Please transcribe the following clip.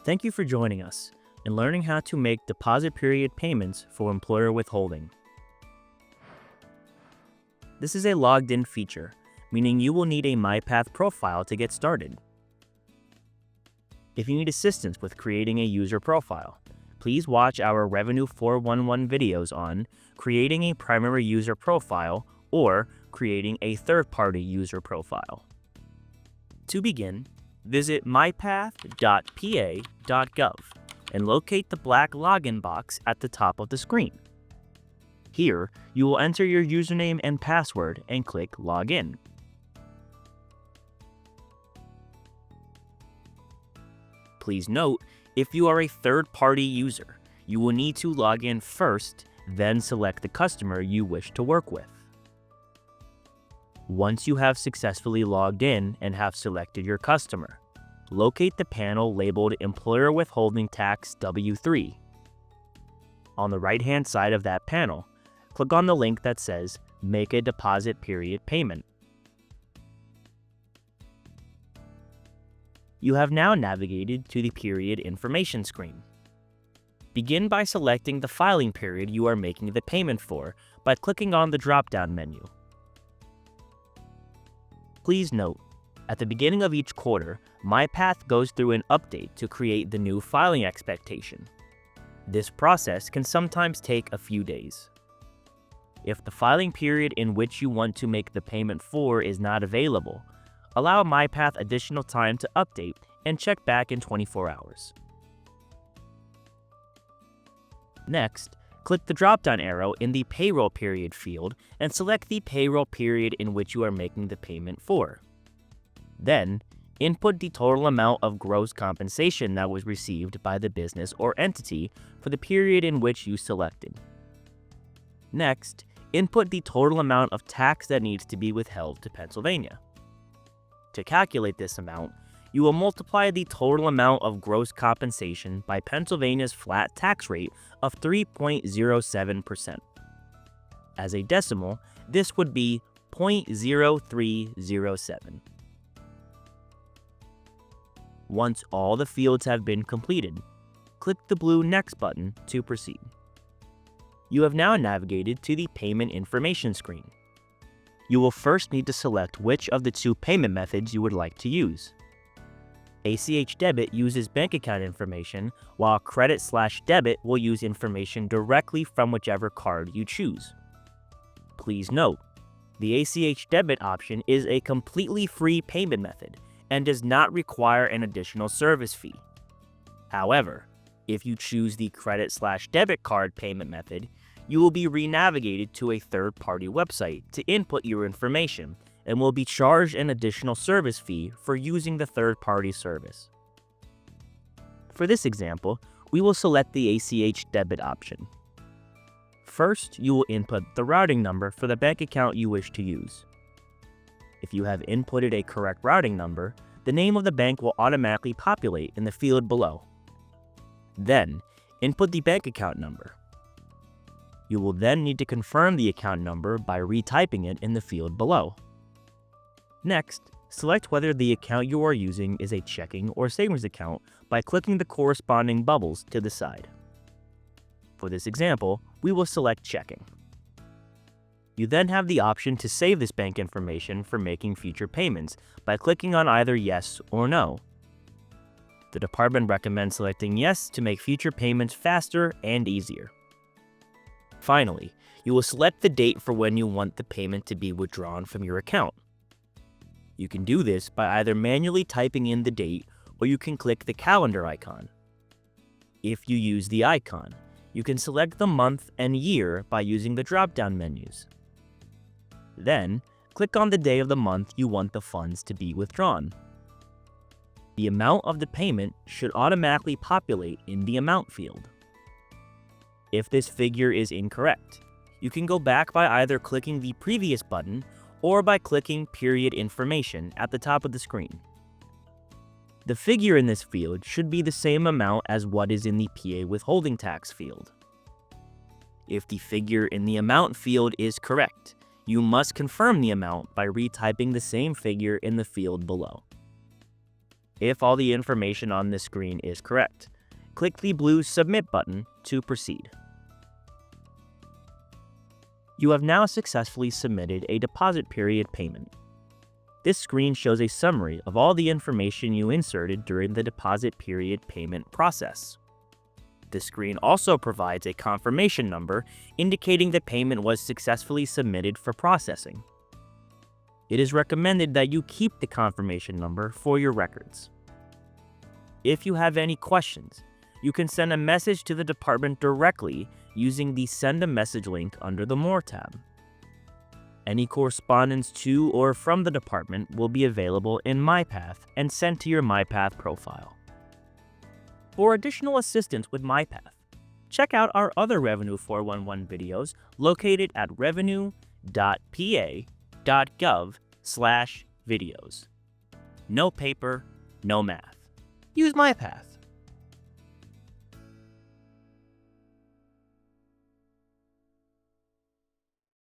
Thank you for joining us and learning how to make deposit period payments for employer withholding. This is a logged-in feature, meaning you will need a myPATH profile to get started. If you need assistance with creating a user profile, please watch our Revenue 411 videos on creating a primary user profile or creating a third-party user profile. To begin, visit mypath.pa.gov and locate the black login box at the top of the screen. Here, you will enter your username and password and click Login. Please note, if you are a third-party user, you will need to log in first, then select the customer you wish to work with. Once you have successfully logged in and have selected your customer, locate the panel labeled Employer Withholding Tax W3. On the right-hand side of that panel, click on the link that says Make a Deposit Period Payment. You have now navigated to the period information screen. Begin by selecting the filing period you are making the payment for by clicking on the drop-down menu. Please note, at the beginning of each quarter, myPATH goes through an update to create the new filing expectation. This process can sometimes take a few days. If the filing period in which you want to make the payment for is not available, allow myPATH additional time to update and check back in 24 hours. Next, click the drop-down arrow in the Payroll Period field and select the payroll period in which you are making the payment for. Then, input the total amount of gross compensation that was received by the business or entity for the period in which you selected. Next, input the total amount of tax that needs to be withheld to Pennsylvania. To calculate this amount, you will multiply the total amount of gross compensation by Pennsylvania's flat tax rate of 3.07%. As a decimal, this would be 0.0307. Once all the fields have been completed, click the blue Next button to proceed. You have now navigated to the Payment Information screen. You will first need to select which of the two payment methods you would like to use. ACH debit uses bank account information, while credit/debit will use information directly from whichever card you choose. Please note, the ACH debit option is a completely free payment method and does not require an additional service fee. However, if you choose the credit/debit card payment method, you will be re-navigated to a third-party website to input your information and will be charged an additional service fee for using the third-party service. For this example, we will select the ACH debit option. First, you will input the routing number for the bank account you wish to use. If you have inputted a correct routing number, the name of the bank will automatically populate in the field below. Then, input the bank account number. You will then need to confirm the account number by retyping it in the field below. Next, select whether the account you are using is a checking or savings account by clicking the corresponding bubbles to the side. For this example, we will select checking. You then have the option to save this bank information for making future payments by clicking on either yes or no. The department recommends selecting yes to make future payments faster and easier. Finally, you will select the date for when you want the payment to be withdrawn from your account. You can do this by either manually typing in the date or you can click the calendar icon. If you use the icon, you can select the month and year by using the drop-down menus. Then, click on the day of the month you want the funds to be withdrawn. The amount of the payment should automatically populate in the amount field. If this figure is incorrect, you can go back by either clicking the previous button or by clicking Period Information at the top of the screen. The figure in this field should be the same amount as what is in the PA withholding tax field. If the figure in the amount field is correct, you must confirm the amount by retyping the same figure in the field below. if all the information on this screen is correct. Click the blue Submit button to proceed. You have now successfully submitted a deposit period payment. This screen shows a summary of all the information you inserted during the deposit period payment process. This screen also provides a confirmation number indicating the payment was successfully submitted for processing. It is recommended that you keep the confirmation number for your records. If you have any questions, you can send a message to the department directly using the Send a Message link under the More tab. Any correspondence to or from the department will be available in myPATH and sent to your myPATH profile. For additional assistance with myPATH, check out our other Revenue 411 videos located at revenue.pa.gov/videos. No paper, no math. Use myPATH.